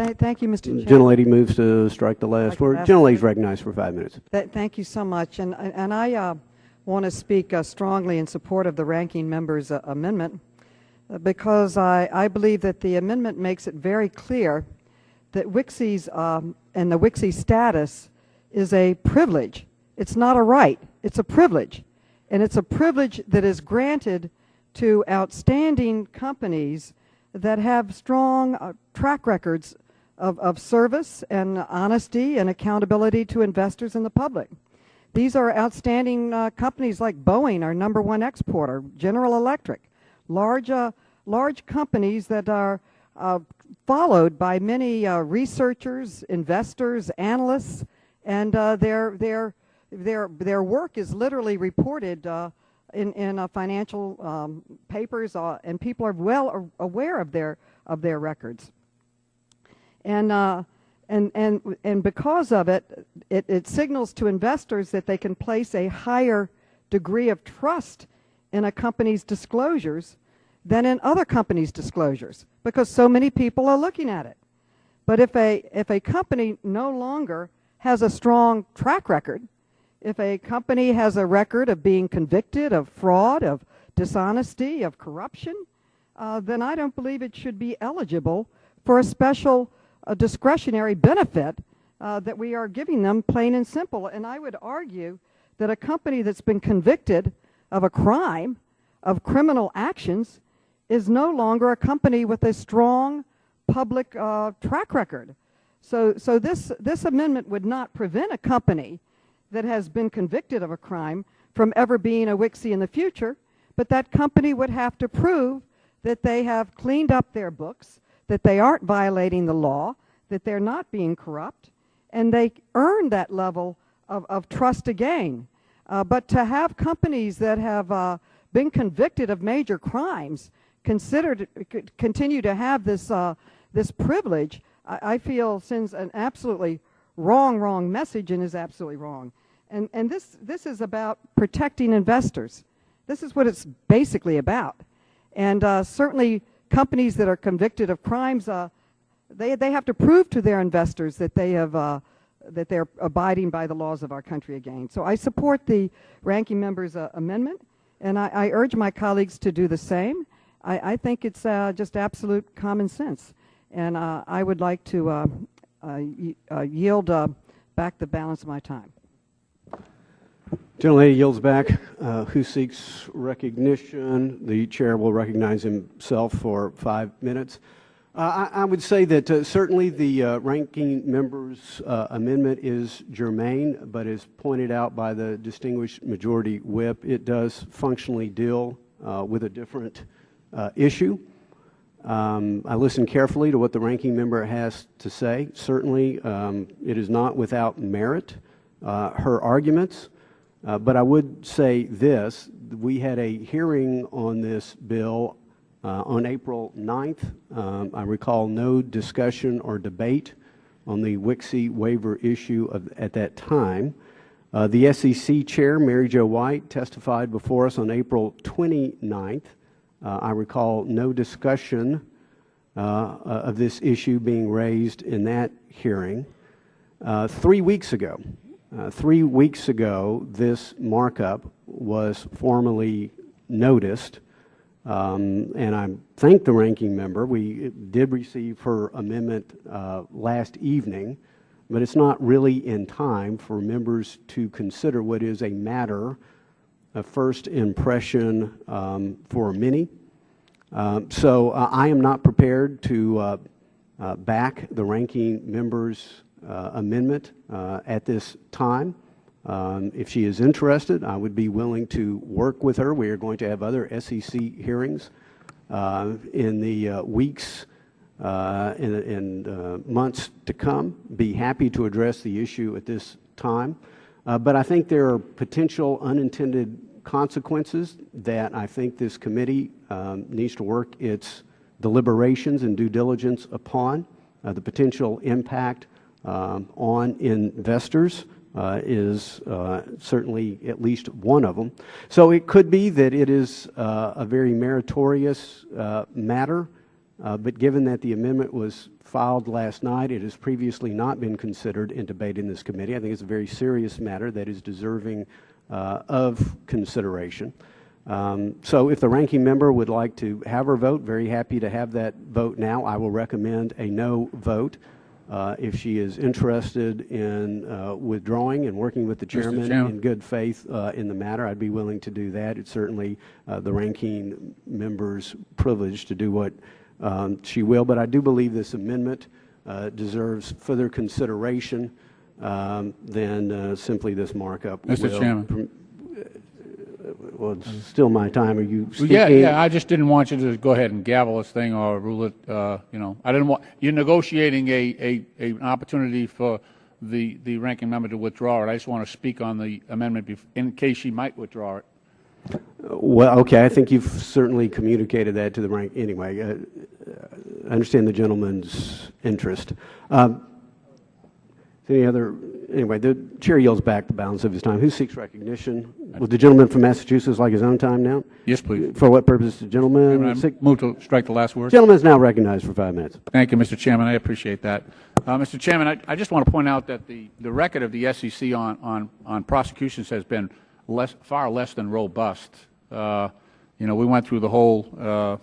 Thank you, Mr. Chairman. The gentlelady moves to strike the last word. Gentlelady is recognized for 5 minutes. Thank you so much. And I want to speak strongly in support of the ranking member's amendment because I believe that the amendment makes it very clear that WKSI's and the WKSI status is a privilege. It's not a right. It's a privilege. And it's a privilege that is granted to outstanding companies that have strong track records of service and honesty and accountability to investors and the public. These are outstanding companies like Boeing, our #1 exporter, General Electric, large companies that are followed by many researchers, investors, analysts, and their work is literally reported in financial papers, and people are well aware of their records. And because of it, it signals to investors that they can place a higher degree of trust in a company's disclosures than in other companies' disclosures, because so many people are looking at it. But if a company no longer has a strong track record, if a company has a record of being convicted of fraud, of dishonesty, of corruption, then I don't believe it should be eligible for a special discretionary benefit that we are giving them, plain and simple. And I would argue that a company that's been convicted of a crime, of criminal actions, is no longer a company with a strong public track record. So this amendment would not prevent a company that has been convicted of a crime from ever being a WKSI in the future, but that company would have to prove that they have cleaned up their books, that they aren't violating the law, that they're not being corrupt, and they earn that level of trust again. But to have companies that have been convicted of major crimes continue to have this privilege, I feel sends an absolutely wrong message and is absolutely wrong. And this is about protecting investors. This is what it's basically about. And certainly companies that are convicted of crimes, they have to prove to their investors that that they're abiding by the laws of our country again. So I support the ranking member's amendment, and I urge my colleagues to do the same. I think it's just absolute common sense, and I would like to yield back the balance of my time. Gentlelady yields back. Who seeks recognition? The chair will recognize himself for 5 minutes. I would say that certainly the ranking member's amendment is germane, but as pointed out by the distinguished majority whip, it does functionally deal with a different issue. I listened carefully to what the ranking member has to say. Certainly, it is not without merit, her arguments. But I would say this: we had a hearing on this bill on April 9th. I recall no discussion or debate on the WKSI waiver issue at that time. The SEC chair, Mary Jo White, testified before us on April 29th. I recall no discussion of this issue being raised in that hearing. 3 weeks ago, 3 weeks ago, this markup was formally noticed, and I thank the ranking member. We did receive her amendment last evening, but it's not really in time for members to consider what is a matter of first impression for many. So I am not prepared to back the ranking member's amendment at this time. If she is interested, I would be willing to work with her. We are going to have other SEC hearings in the weeks and months to come. Be happy to address the issue at this time. But I think there are potential unintended consequences that I think this committee needs to work its deliberations and due diligence upon. The potential impact on investors is certainly at least one of them. So it could be that it is a very meritorious matter But given that the amendment was filed last night, it has previously not been considered and debated in this committee. I think it's a very serious matter that is deserving of consideration. So if the ranking member would like to have her vote, very happy to have that vote now. I will recommend a no vote. If she is interested in withdrawing and working with the chairman in good faith in the matter, I'd be willing to do that. It's certainly the ranking member's privilege to do what she will. But I do believe this amendment deserves further consideration than simply this markup. Mr. Chairman. Well, it's still my time. Are you speaking? Yeah. I just didn't want you to go ahead and gavel this thing or rule it. You know, I didn't want you're negotiating an opportunity for the ranking member to withdraw it. I just want to speak on the amendment in case she might withdraw it. Well, okay. I think you've certainly communicated that to the rank. Anyway, I understand the gentleman's interest. Any other? Anyway, the chair yields back the balance of his time. Who seeks recognition? Would the gentleman from Massachusetts like his own time now? Yes, please. For what purpose, the gentleman? Move to strike the last word. Gentleman is now recognized for 5 minutes. Thank you, Mr. Chairman. I appreciate that. Mr. Chairman, I just want to point out that the record of the SEC on prosecutions has been far less than robust. You know, we went through the whole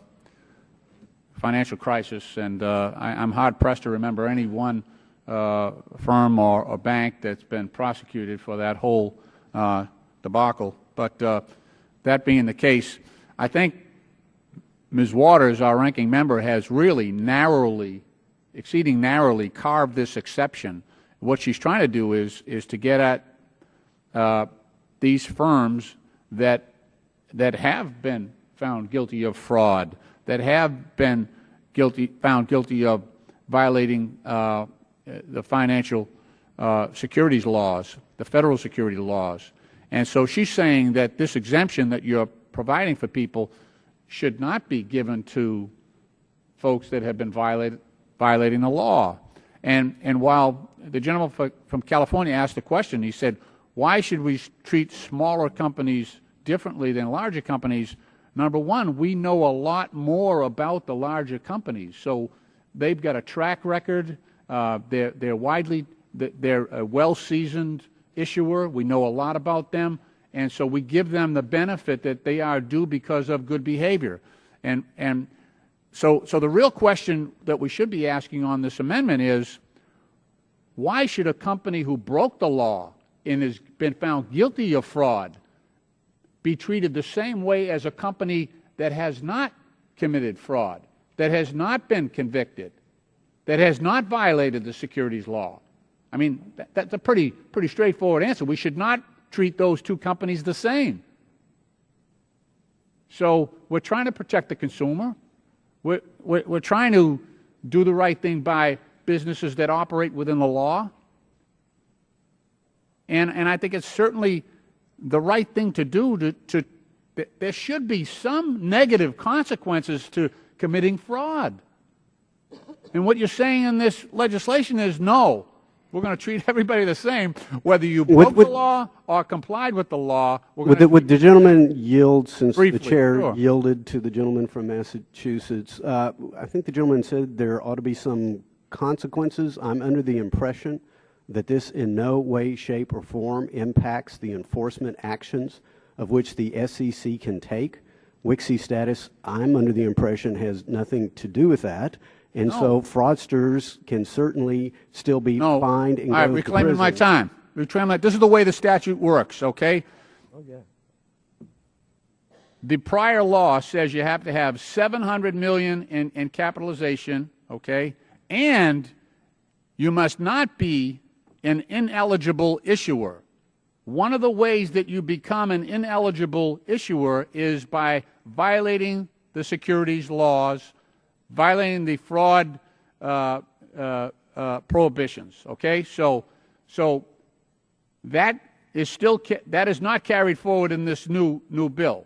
financial crisis, and I'm hard-pressed to remember any one firm or bank that's been prosecuted for that whole debacle. But that being the case, I think Ms. Waters, our ranking member, has really exceeding narrowly carved this exception. What she's trying to do is to get at these firms that have been found guilty of fraud, that have been found guilty of violating the financial securities laws, the federal security laws. And so she's saying that this exemption that you're providing for people should not be given to folks that have been violating the law. And while the gentleman from California asked the question, he said, why should we treat smaller companies differently than larger companies? Number one, we know a lot more about the larger companies. So they've got a track record. They're a well-seasoned issuer. We know a lot about them, and so we give them the benefit that they are due because of good behavior. And so the real question that we should be asking on this amendment is, why should a company who broke the law and has been found guilty of fraud be treated the same way as a company that has not committed fraud, that has not been convicted, that has not violated the securities law? I mean, that's a pretty straightforward answer. We should not treat those two companies the same. So we're trying to protect the consumer. We're trying to do the right thing by businesses that operate within the law. And I think it's certainly the right thing to do. There should be some negative consequences to committing fraud. And what you're saying in this legislation is, no, we're going to treat everybody the same, whether you broke the law or complied with the law. Would the gentleman yield, since briefly, the chair sure. yielded to the gentleman from Massachusetts? I think the gentleman said there ought to be some consequences. I'm under the impression that this in no way, shape, or form impacts the enforcement actions of which the SEC can take. WKSI status, I'm under the impression, has nothing to do with that. And so fraudsters can certainly still be fined and go to prison. Reclaiming my time. This is the way the statute works, okay? Oh, yeah. The prior law says you have to have $700 million in capitalization, okay? And you must not be an ineligible issuer. One of the ways that you become an ineligible issuer is by violating the securities laws, violating the fraud prohibitions. Okay, so that is not carried forward in this new bill,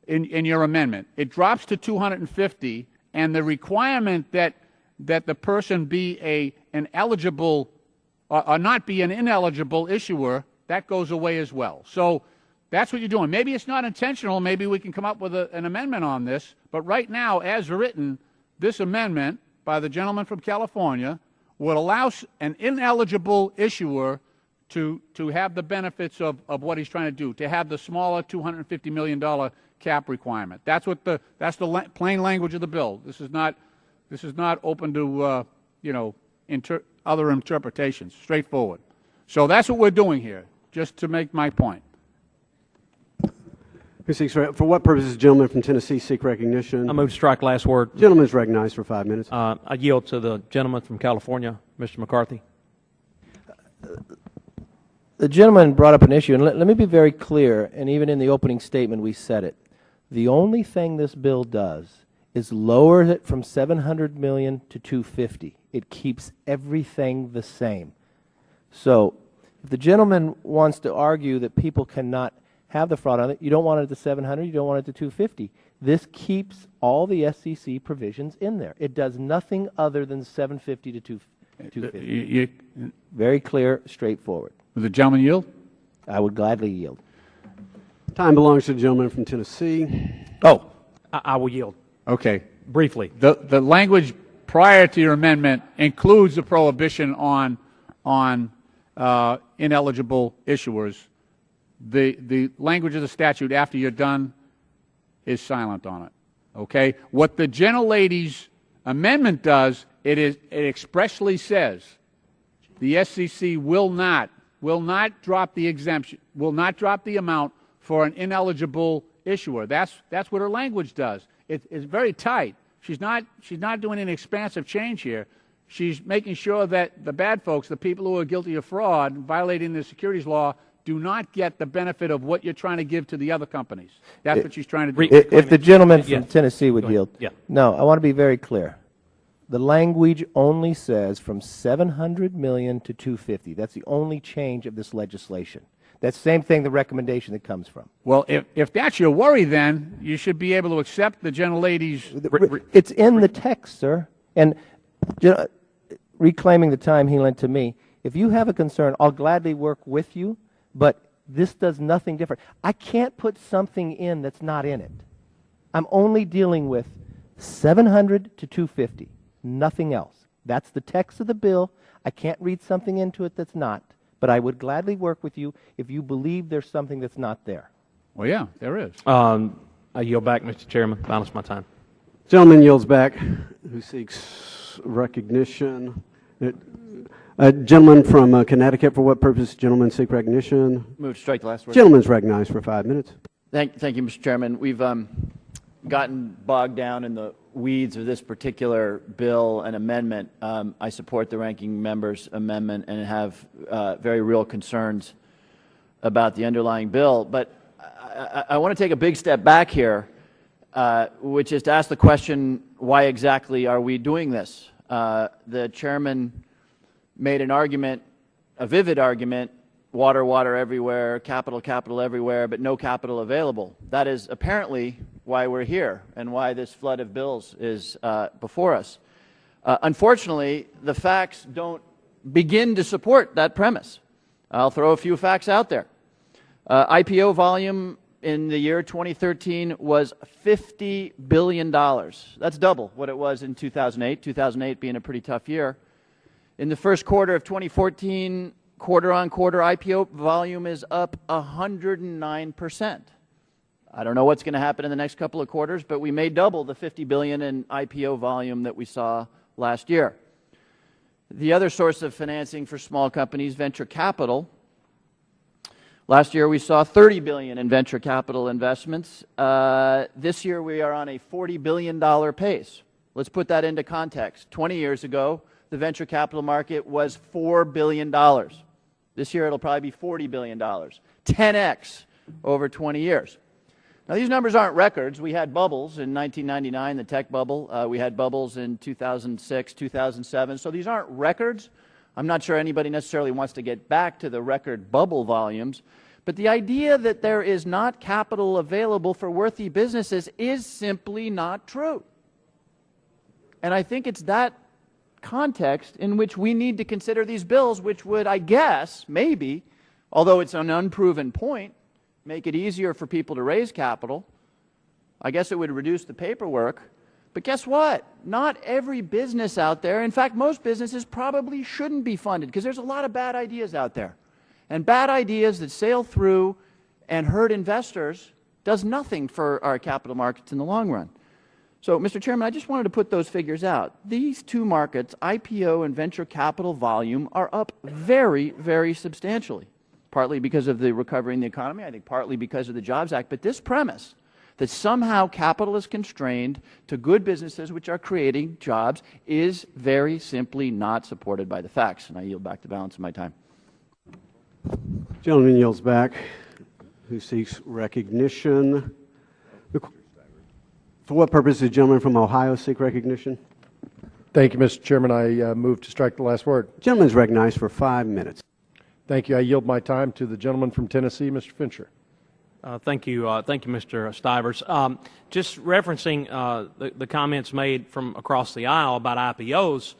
in your amendment. It drops to 250, and the requirement that the person be an eligible or not be an ineligible issuer, that goes away as well. So that's what you're doing. Maybe it's not intentional. Maybe we can come up with an amendment on this. But right now, as written, this amendment by the gentleman from California would allow an ineligible issuer to have the benefits of what he's trying to do, to have the smaller $250 million cap requirement. That's the plain language of the bill. This is not open to other interpretations. Straightforward. So that's what we're doing here, just to make my point. Who seeks, for what purposes, gentleman from Tennessee seek recognition? I move to strike last word. Gentleman is recognized for 5 minutes. I yield to the gentleman from California, Mr. McCarthy. The gentleman brought up an issue, and let me be very clear, and even in the opening statement we said it. The only thing this bill does is lower it from $700 million to $250. It keeps everything the same. So if the gentleman wants to argue that people cannot have the fraud on it, you don't want it at the 700, you don't want it to 250. This keeps all the SEC provisions in there. It does nothing other than 750 to 250. Very clear, straightforward. Will the gentleman yield? I would gladly yield. Time belongs to the gentleman from Tennessee. Oh, I will yield. Okay. Briefly. The language prior to your amendment includes a prohibition on ineligible issuers. The language of the statute after you're done is silent on it. Okay? What the gentlelady's amendment does, it expressly says the SEC will not drop the exemption, will not drop the amount for an ineligible issuer. That's what her language does. It's very tight. She's not doing an expansive change here. She's making sure that the bad folks, the people who are guilty of fraud, violating the securities law, do not get the benefit of what you're trying to give to the other companies. That's what she's trying to do. If the gentleman from Tennessee would yield. Yeah. No, I want to be very clear. The language only says from $700 million to $250. That's the only change of this legislation. That's the same thing, the recommendation that comes from. Well, if that's your worry, then you should be able to accept the gentlelady's. It's in the text, sir. And reclaiming the time he lent to me, if you have a concern, I'll gladly work with you, but this does nothing different. I can't put something in that's not in it. I'm only dealing with 700 to 250, nothing else. That's the text of the bill. I can't read something into it that's not. But I would gladly work with you if you believe there's something that's not there. Well, yeah, there is. I yield back, Mr. Chairman. Balance my time. Gentleman yields back. Who seeks recognition? Gentleman from Connecticut, for what purpose? Gentleman seek recognition. Move to strike the last word. Gentleman's recognized for 5 minutes. Thank you, Mr. Chairman. We've gotten bogged down in the weeds of this particular bill and amendment. I support the ranking member's amendment and have very real concerns about the underlying bill. But I want to take a big step back here, which is to ask the question, why exactly are we doing this? The chairman made an argument, a vivid argument, water, water everywhere, capital, capital everywhere, but no capital available. That is apparently why we're here and why this flood of bills is before us. Unfortunately, the facts don't begin to support that premise. I'll throw a few facts out there. IPO volume in the year 2013 was $50 billion. That's double what it was in 2008, 2008 being a pretty tough year. In the first quarter of 2014, quarter-on-quarter IPO volume is up 109%. I don't know what's going to happen in the next couple of quarters, but we may double the $50 billion in IPO volume that we saw last year. The other source of financing for small companies, venture capital. Last year we saw $30 billion in venture capital investments. This year we are on a $40 billion pace. Let's put that into context. 20 years ago, the venture capital market was $4 billion. This year it'll probably be $40 billion, 10x over 20 years. Now these numbers aren't records. We had bubbles in 1999, the tech bubble. We had bubbles in 2006, 2007. So these aren't records. I'm not sure anybody necessarily wants to get back to the record bubble volumes. But the idea that there is not capital available for worthy businesses is simply not true. And I think it's that context in which we need to consider these bills, which would, I guess, maybe, although it's an unproven point, make it easier for people to raise capital. I guess it would reduce the paperwork. But guess what? Not every business out there, in fact, most businesses probably shouldn't be funded because there's a lot of bad ideas out there. And bad ideas that sail through and hurt investors does nothing for our capital markets in the long run. So, Mr. Chairman, I just wanted to put those figures out. These two markets, IPO and venture capital volume, are up very, very substantially, partly because of the recovery in the economy, I think partly because of the Jobs Act. But this premise that somehow capital is constrained to good businesses which are creating jobs is very simply not supported by the facts. And I yield back the balance of my time. Gentleman yields back. Who seeks recognition? For what purpose does the gentleman from Ohio seek recognition? Thank you, Mr. Chairman. I move to strike the last word. The gentleman is recognized for 5 minutes. Thank you. I yield my time to the gentleman from Tennessee, Mr. Fincher. Thank you, Mr. Stivers. Just referencing the comments made from across the aisle about IPOs,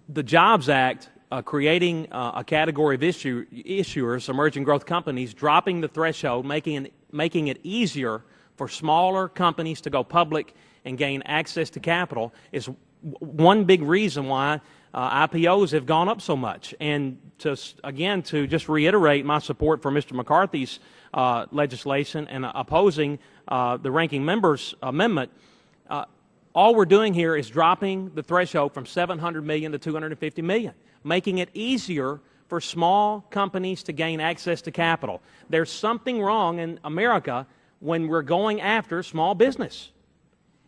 the Jobs Act creating a category of issuers, emerging growth companies, dropping the threshold, making it easier for smaller companies to go public and gain access to capital is one big reason why IPOs have gone up so much. And to just reiterate my support for Mr. McCarthy's legislation and opposing the ranking member's amendment, all we're doing here is dropping the threshold from $700 million to $250 million, making it easier for small companies to gain access to capital. There's something wrong in America when we're going after small business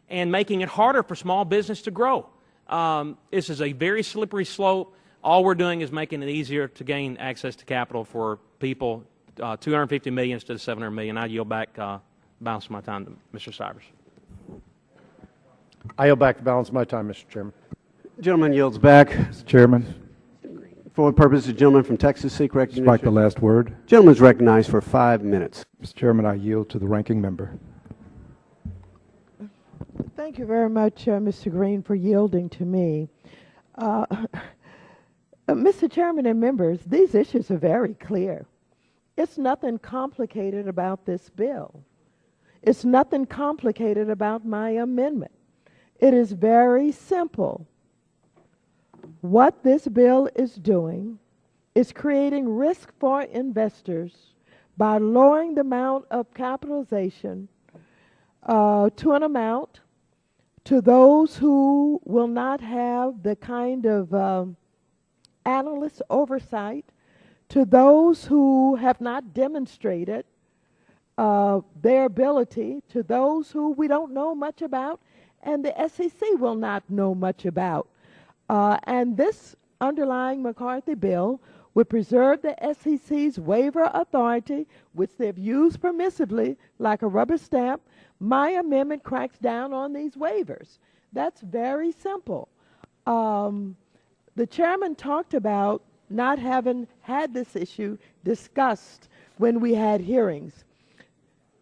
and making it harder for small business to grow. This is a very slippery slope. All we're doing is making it easier to gain access to capital for people, $250 million instead of $700 million. I yield back balance of my time to Mr. Stivers. I yield back the balance of my time, Mr. Chairman. Gentleman yields back. Mr. Chairman, For what purpose does the gentleman from Texas seek recognition? strike the last word. Gentleman is recognized for 5 minutes. Mr. Chairman, I yield to the ranking member. Thank you very much, Mr. Green, for yielding to me. Mr. Chairman and members, these issues are very clear. It's nothing complicated about this bill. It's nothing complicated about my amendment. It is very simple. What this bill is doing is creating risk for investors by lowering the amount of capitalization to an amount to those who will not have the kind of analyst oversight, to those who have not demonstrated their ability, to those who we don't know much about, and the SEC will not know much about. And this underlying McCarthy bill would preserve the SEC's waiver authority, which they've used permissively like a rubber stamp. My amendment cracks down on these waivers. That's very simple. The chairman talked about not having had this issue discussed when we had hearings.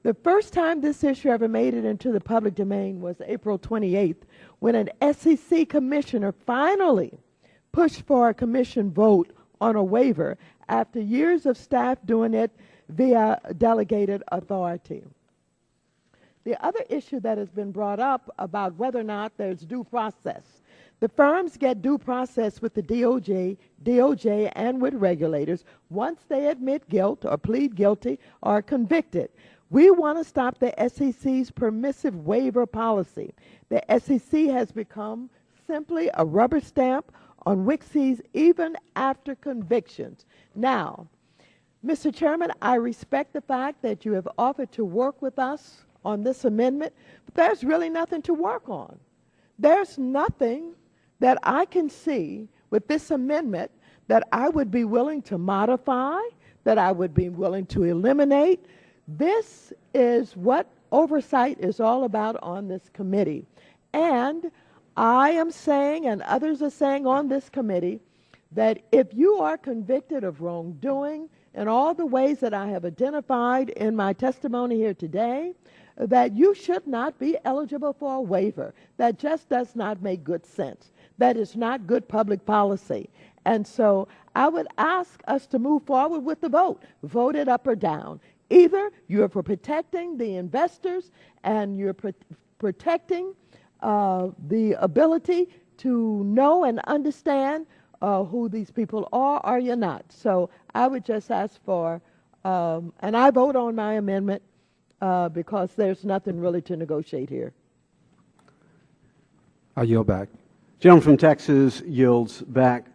The first time this issue ever made it into the public domain was April 28th, when an SEC commissioner finally pushed for a commission vote on a waiver after years of staff doing it via delegated authority. The other issue that has been brought up about whether or not there's due process. The firms get due process with the DOJ and with regulators once they admit guilt or plead guilty or are convicted. We want to stop the SEC's permissive waiver policy. The SEC has become simply a rubber stamp on WKSIs even after convictions. Now, Mr. Chairman, I respect the fact that you have offered to work with us on this amendment, but there's really nothing to work on. There's nothing that I can see with this amendment that I would be willing to modify, that I would be willing to eliminate. This is what oversight is all about on this committee. And I am saying, and others are saying on this committee, that if you are convicted of wrongdoing in all the ways that I have identified in my testimony here today, that you should not be eligible for a waiver. That just does not make good sense. That is not good public policy. And so I would ask us to move forward with the vote. Vote it up or down. Either you're for protecting the investors and you're protecting the ability to know and understand who these people are, or you're not. So I would just ask for, and I vote on my amendment because there's nothing really to negotiate here. I yield back. Gentleman from Texas yields back,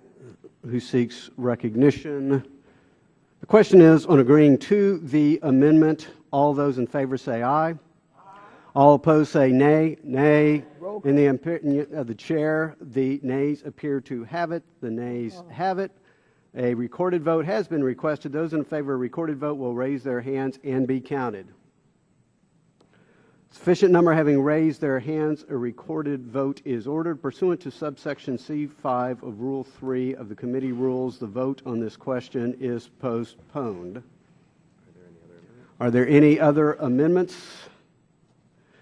who seeks recognition. The question is, on agreeing to the amendment, all those in favor say aye. Aye. All opposed say nay. Nay. In the opinion of the chair, the nays appear to have it. The nays have it. A recorded vote has been requested. Those in favor of a recorded vote will raise their hands and be counted. Sufficient number having raised their hands, a recorded vote is ordered. Pursuant to subsection C5 of Rule 3 of the committee rules, the vote on this question is postponed. Are there any other amendments?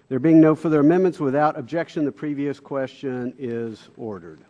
There being no further amendments, without objection, the previous question is ordered.